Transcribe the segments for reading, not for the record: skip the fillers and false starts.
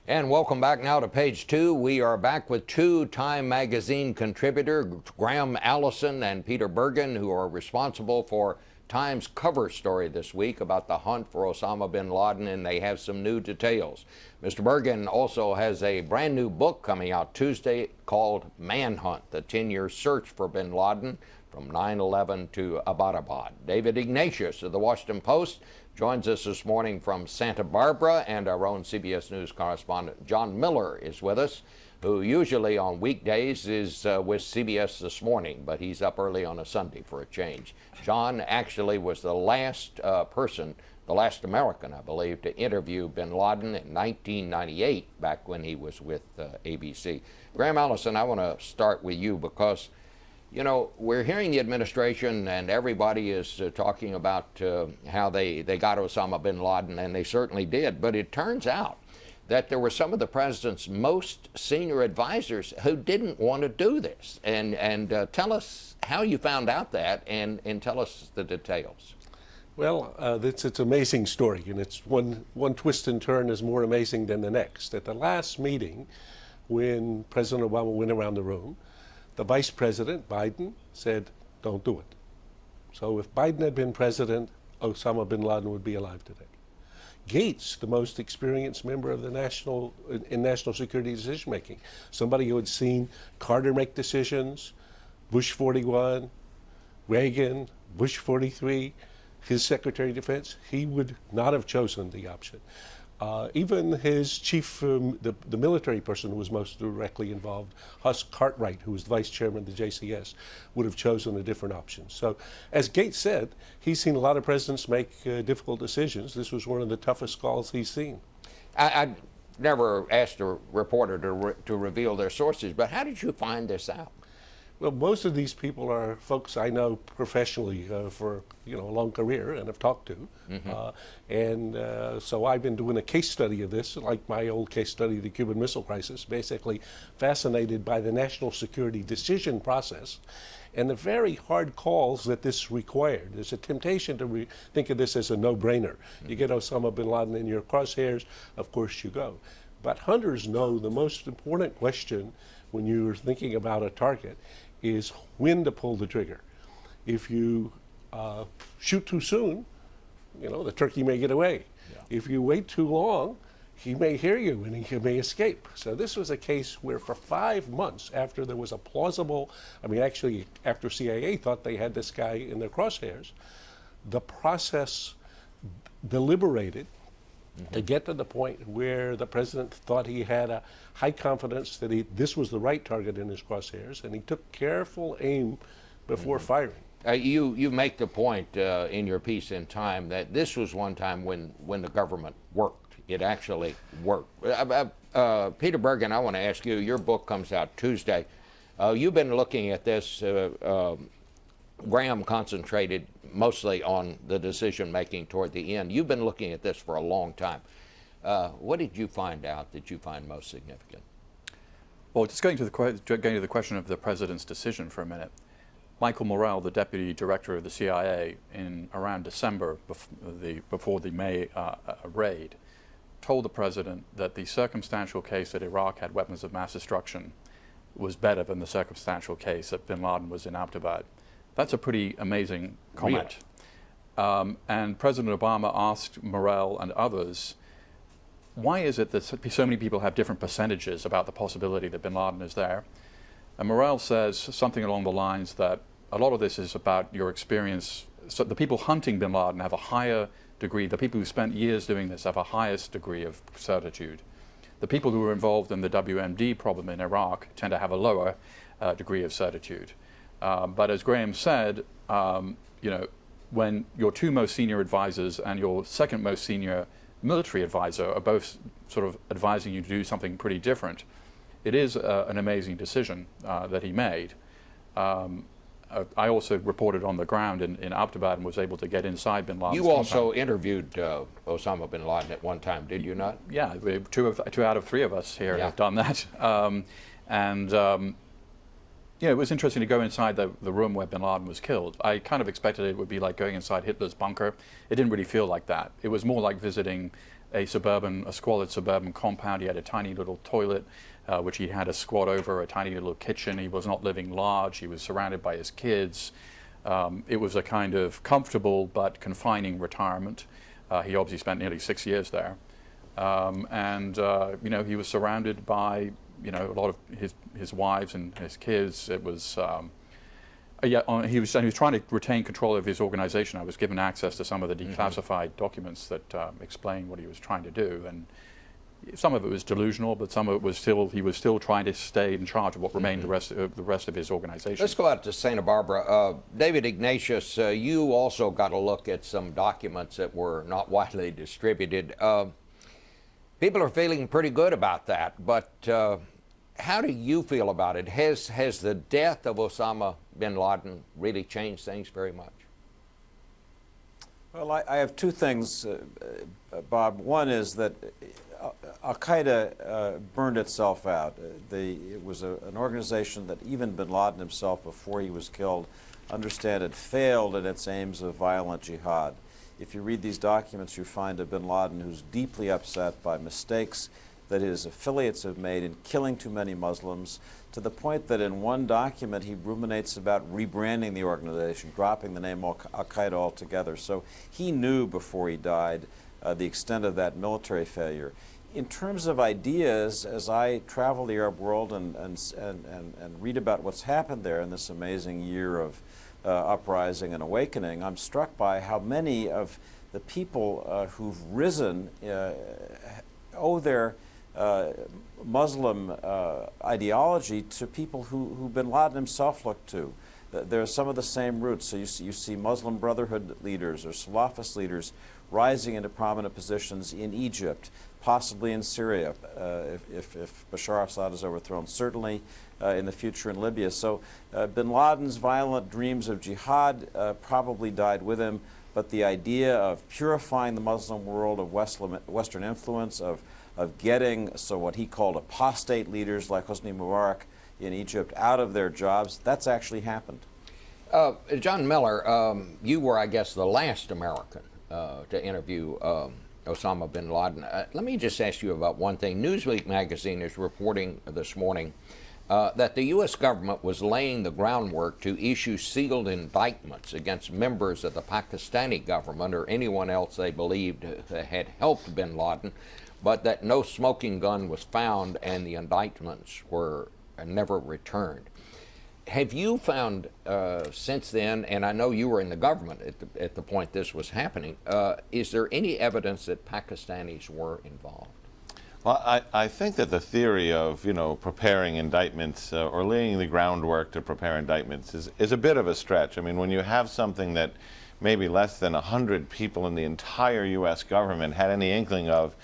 And welcome back now to Page 2. We are back with two Time magazine contributor, Graham Allison and Peter Bergen, who are responsible for Time's cover story this week about the hunt for Osama bin Laden, and they have some new details. Mr. Bergen also has a brand new book coming out Tuesday called Manhunt, the 10-year search for bin Laden from 9/11 to Abbottabad. David Ignatius of the Washington Post joins us this morning from Santa Barbara, and our own CBS News correspondent John Miller is with us, who usually on weekdays is with CBS This Morning, but he's up early on a Sunday for a change. John actually was the last the last American, I believe, to interview bin Laden in 1998, back when he was with ABC. Graham Allison, I want to start with you because, you know, we're hearing the administration and everybody is talking about how they got Osama bin Laden, and they certainly did. But it turns out that there were some of the president's most senior advisors who didn't want to do this. And tell us how you found out that, and tell us the details. Well, it's an amazing story, and it's one twist and turn is more amazing than the next. At the last meeting, when President Obama went around the room, the Vice President, Biden, said, don't do it. So if Biden had been president, Osama bin Laden would be alive today. Gates, the most experienced member of the national security decision-making, somebody who had seen Carter make decisions, Bush 41, Reagan, Bush 43, his Secretary of Defense, he would not have chosen the option. Even his chief, the military person who was most directly involved, Huss Cartwright, who was the vice chairman of the JCS, would have chosen a different option. So, as Gates said, he's seen a lot of presidents make difficult decisions. This was one of the toughest calls he's seen. I never asked a reporter to reveal their sources, but how did you find this out? Well, most of these people are folks I know professionally for a long career and have talked to, so I've been doing a case study of this, like my old case study of the Cuban Missile Crisis, basically fascinated by the national security decision process and the very hard calls that this required. There's a temptation to think of this as a no-brainer. You get Osama bin Laden in your crosshairs, of course you go. But hunters know the most important question when you're thinking about a target is when to pull the trigger. If you shoot too soon, the turkey may get away. Yeah. If you wait too long, he may hear you and he may escape. So this was a case where for 5 months after there was a plausible, actually after CIA thought they had this guy in their crosshairs, the process deliberated to get to the point where the president thought he had a high confidence that this was the right target in his crosshairs, and he took careful aim before firing. You make the point in your piece in Time that this was one time when the government worked. It actually worked. Peter Bergen, I want to ask you, your book comes out Tuesday. You've been looking at this. Graham concentrated mostly on the decision-making toward the end. You've been looking at this for a long time. What did you find out that you find most significant? Well, just going to the question of the president's decision for a minute. Michael Morrell, the deputy director of the CIA, in around December before the May raid, told the president that the circumstantial case that Iraq had weapons of mass destruction was better than the circumstantial case that bin Laden was in Abbottabad. That's a pretty amazing comment. Really? And President Obama asked Morrell and others, why is it that so many people have different percentages about the possibility that bin Laden is there? And Morrell says something along the lines that a lot of this is about your experience. So the people hunting bin Laden have a higher degree, the people who spent years doing this have a highest degree of certitude. The people who were involved in the WMD problem in Iraq tend to have a lower degree of certitude. But as Graham said, when your two most senior advisors and your second most senior military advisor are both sort of advising you to do something pretty different, it is an amazing decision that he made. I also reported on the ground in Abbottabad and was able to get inside bin Laden's You also interviewed Osama bin Laden at one time, did you not? Yeah, two out of three of us here have done that. It was interesting to go inside the room where bin Laden was killed. I kind of expected it would be like going inside Hitler's bunker. It didn't really feel like that. It was more like visiting a squalid suburban compound. He had a tiny little toilet, which he had to squat over, a tiny little kitchen. He was not living large. He was surrounded by his kids. It was a kind of comfortable but confining retirement. He obviously spent nearly 6 years there. You know, he was surrounded by, you know, a lot of his wives and his kids. It was, he was trying to retain control of his organization. I was given access to some of the declassified documents that explain what he was trying to do, and some of it was delusional, but some of it was he was still trying to stay in charge of what remained the rest of his organization. Let's go out to Santa Barbara. David Ignatius, you also got a look at some documents that were not widely distributed. People are feeling pretty good about that, but how do you feel about it? Has the death of Osama bin Laden really changed things very much? Well, I have two things, Bob. One is that Al-Qaeda burned itself out. It was an organization that even bin Laden himself, before he was killed, understand it failed in its aims of violent jihad. If you read these documents, you find a bin Laden who's deeply upset by mistakes that his affiliates have made in killing too many Muslims, to the point that in one document he ruminates about rebranding the organization, dropping the name Al-Qaeda altogether. So he knew before he died the extent of that military failure. In terms of ideas, as I travel the Arab world and read about what's happened there in this amazing year of uprising and awakening, I'm struck by how many of the people who've risen owe their Muslim ideology to people who bin Laden himself looked to. There are some of the same roots. So you see Muslim Brotherhood leaders or Salafist leaders rising into prominent positions in Egypt, possibly in Syria, if Bashar Assad is overthrown, certainly in the future in Libya. So bin Laden's violent dreams of jihad probably died with him, but the idea of purifying the Muslim world of Western influence, of getting what he called apostate leaders like Hosni Mubarak in Egypt out of their jobs, that's actually happened. John Miller, you were, I guess, the last American to interview Osama bin Laden. Let me just ask you about one thing. Newsweek magazine is reporting this morning that the U.S. government was laying the groundwork to issue sealed indictments against members of the Pakistani government or anyone else they believed had helped bin Laden, but that no smoking gun was found and the indictments were never returned. Have you found since then, and I know you were in the government at the point this was happening, is there any evidence that Pakistanis were involved? Well, I think that the theory of, preparing indictments or laying the groundwork to prepare indictments is a bit of a stretch. I mean, when you have something that maybe less than 100 people in the entire U.S. government had any inkling of,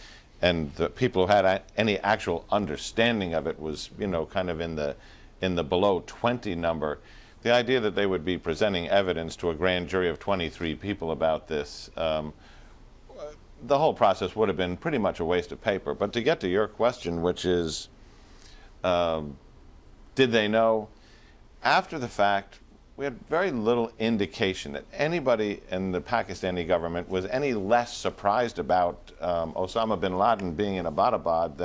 and the people who had any actual understanding of it was, kind of in the below 20 number, the idea that they would be presenting evidence to a grand jury of 23 people about this, the whole process would have been pretty much a waste of paper. But to get to your question, which is, did they know? After the fact, we had very little indication that anybody in the Pakistani government was any less surprised about Osama bin Laden being in Abbottabad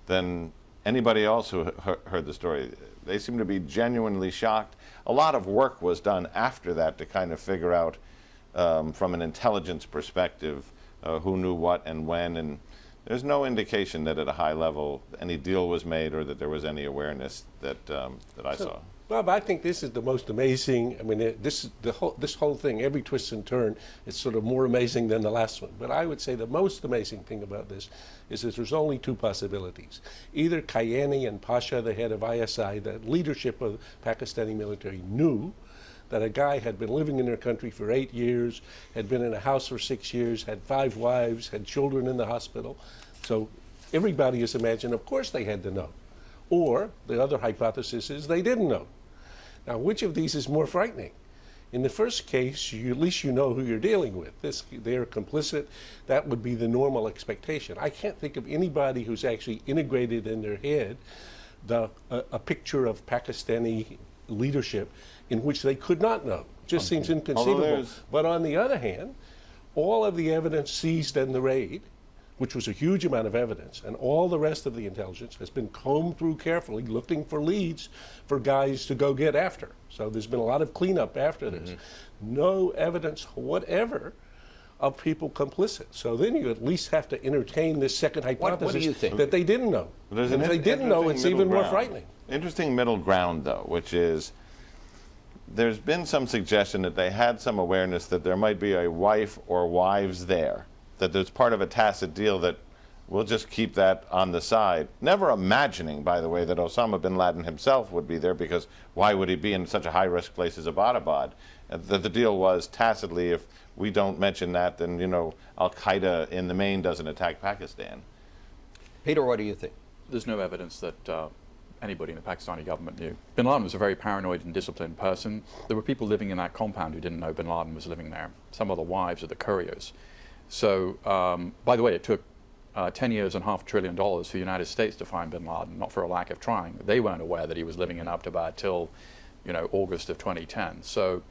than anybody else who heard the story. They seemed to be genuinely shocked. A lot of work was done after that to kind of figure out, from an intelligence perspective, who knew what and when, and there's no indication that at a high level any deal was made or that there was any awareness that I saw. Bob, I think this is the most amazing. I mean, this whole thing, every twist and turn, is sort of more amazing than the last one. But I would say the most amazing thing about this is that there's only two possibilities. Either Kayani and Pasha, the head of ISI, the leadership of the Pakistani military, knew that a guy had been living in their country for 8 years, had been in a house for 6 years, had 5 wives, had children in the hospital. So everybody has imagined, of course they had to know. Or the other hypothesis is they didn't know. Now, which of these is more frightening? In the first case, at least you know who you're dealing with. They're complicit. That would be the normal expectation. I can't think of anybody who's actually integrated in their head a picture of Pakistani leadership in which they could not know. Just seems inconceivable. But on the other hand, all of the evidence seized in the raid which was a huge amount of evidence, and all the rest of the intelligence has been combed through carefully, looking for leads for guys to go get after. So there's been a lot of cleanup after this. No evidence whatever of people complicit. So then you at least have to entertain this second hypothesis what do you think? that they didn't know. There's And if they didn't know, it's even more frightening. Interesting middle ground, though, which is there's been some suggestion that they had some awareness that there might be a wife or wives there, that there's part of a tacit deal that we'll just keep that on the side. Never imagining, by the way, that Osama bin Laden himself would be there, because why would he be in such a high-risk place as Abbottabad? That the deal was tacitly, if we don't mention that, then, you know, Al-Qaeda in the main doesn't attack Pakistan. Peter, what do you think? There's no evidence that anybody in the Pakistani government knew. Bin Laden was a very paranoid and disciplined person. There were people living in that compound who didn't know bin Laden was living there. Some of the wives of the couriers. So, by the way, it took 10 years and $500 billion for the United States to find bin Laden, not for a lack of trying. They weren't aware that he was living in Abbottabad till, you know, August of 2010. So,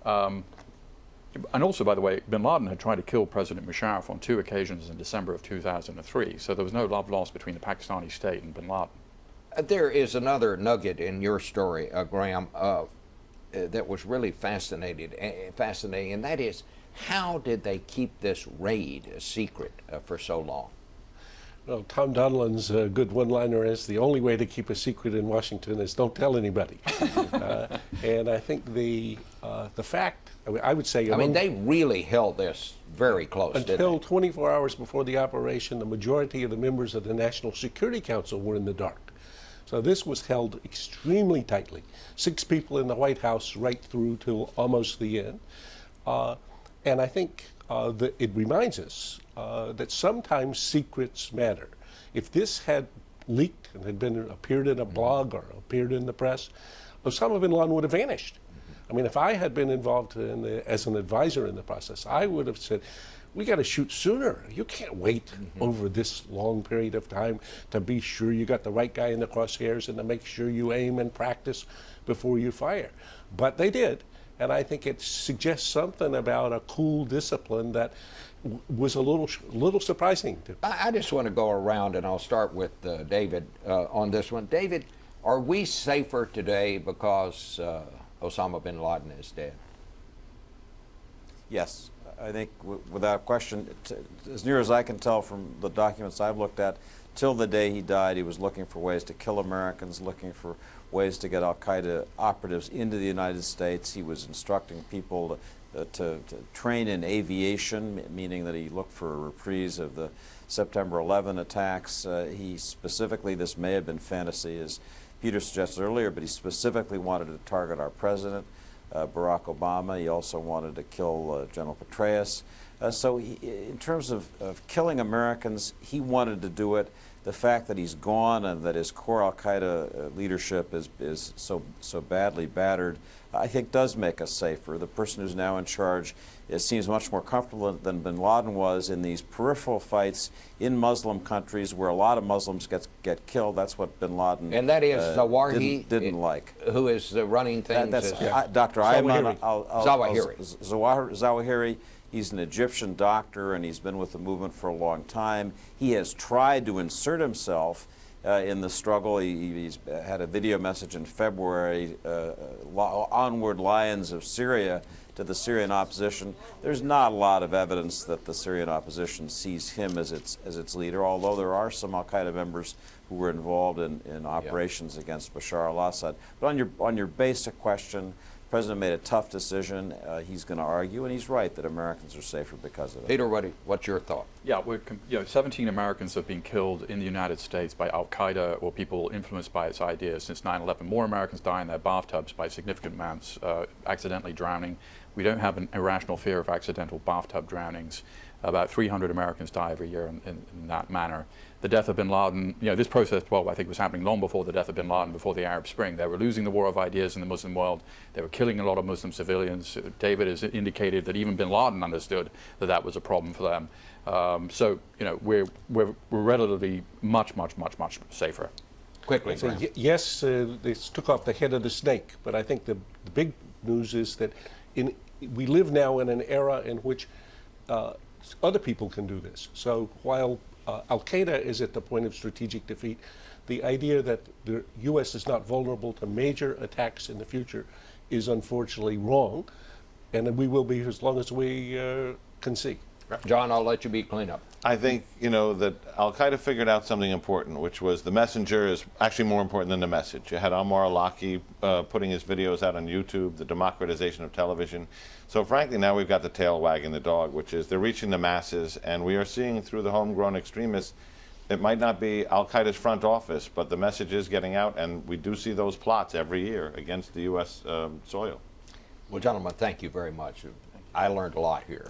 and also, by the way, bin Laden had tried to kill President Musharraf on 2 occasions in December of 2003. So there was no love lost between the Pakistani state and bin Laden. There is another nugget in your story, Graham, that was really fascinating, and that is, how did they keep this raid a secret for so long? Well, Tom Donilon's good one-liner is, the only way to keep a secret in Washington is don't tell anybody. And I think the fact, I would say... I mean, they really held this very close, didn't until they? 24 hours before the operation, the majority of the members of the National Security Council were in the dark. So this was held extremely tightly. 6 people in the White House right through till almost the end. And I think that it reminds us that sometimes secrets matter. If this had leaked and had appeared in a blog or appeared in the press, Osama bin Laden would have vanished. I mean, if I had been involved as an advisor in the process, I would have said, we got to shoot sooner. You can't wait over this long period of time to be sure you got the right guy in the crosshairs and to make sure you aim and practice before you fire. But they did. And I think it suggests something about a cool discipline that was a little surprising. I just want to go around, and I'll start with David on this one. David, are we safer today because Osama bin Laden is dead? Yes, I think without question, as near as I can tell from the documents I've looked at, till the day he died, he was looking for ways to kill Americans, looking for ways to get Al-Qaeda operatives into the United States. He was instructing people to train in aviation, meaning that he looked for a reprise of the September 11 attacks. He specifically, this may have been fantasy, as Peter suggested earlier, but he specifically wanted to target our president, Barack Obama. He also wanted to kill General Petraeus. So in terms of killing Americans, he wanted to do it. The fact that he's gone and that his core Al-Qaeda leadership is so badly battered, I think does make us safer. The person who's now in charge seems much more comfortable than bin Laden was in these peripheral fights in Muslim countries where a lot of Muslims get killed. That's what bin Laden and that is Zawahiri didn't like. Who is running things? That's Dr. Ayman Zawahiri. He's an Egyptian doctor, and he's been with the movement for a long time. He has tried to insert himself in the struggle. He's had a video message in February, Onward Lions of Syria, to the Syrian opposition. There's not a lot of evidence that the Syrian opposition sees him as its leader, although there are some Al-Qaeda members who were involved in operations against Bashar al-Assad. But on your basic question, the President made a tough decision. He's going to argue, and he's right, that Americans are safer because of it. Peter, what's your thought? Yeah, 17 Americans have been killed in the United States by Al-Qaeda or people influenced by its ideas since 9/11. More Americans die in their bathtubs by significant amounts, accidentally drowning. We don't have an irrational fear of accidental bathtub drownings. About 300 Americans die every year in that manner. The death of bin Laden, this process, I think was happening long before the death of bin Laden, before the Arab Spring. They were losing the war of ideas in the Muslim world. They were killing a lot of Muslim civilians. David has indicated that even bin Laden understood that that was a problem for them. So, we're relatively much safer. Quickly, So, yes, this took off the head of the snake, but I think the big news is that we live now in an era in which other people can do this. So while Al-Qaeda is at the point of strategic defeat, the idea that the U.S. is not vulnerable to major attacks in the future is unfortunately wrong, and we will be as long as we can see. John, I'll let you be cleanup. I think, that Al-Qaeda figured out something important, which was the messenger is actually more important than the message. You had Ammar al-Awlaki putting his videos out on YouTube, the democratization of television. So frankly, now we've got the tail wagging the dog, which is they're reaching the masses, and we are seeing through the homegrown extremists, it might not be Al-Qaeda's front office, but the message is getting out, and we do see those plots every year against the U.S. soil. Well, gentlemen, thank you very much. I learned a lot here.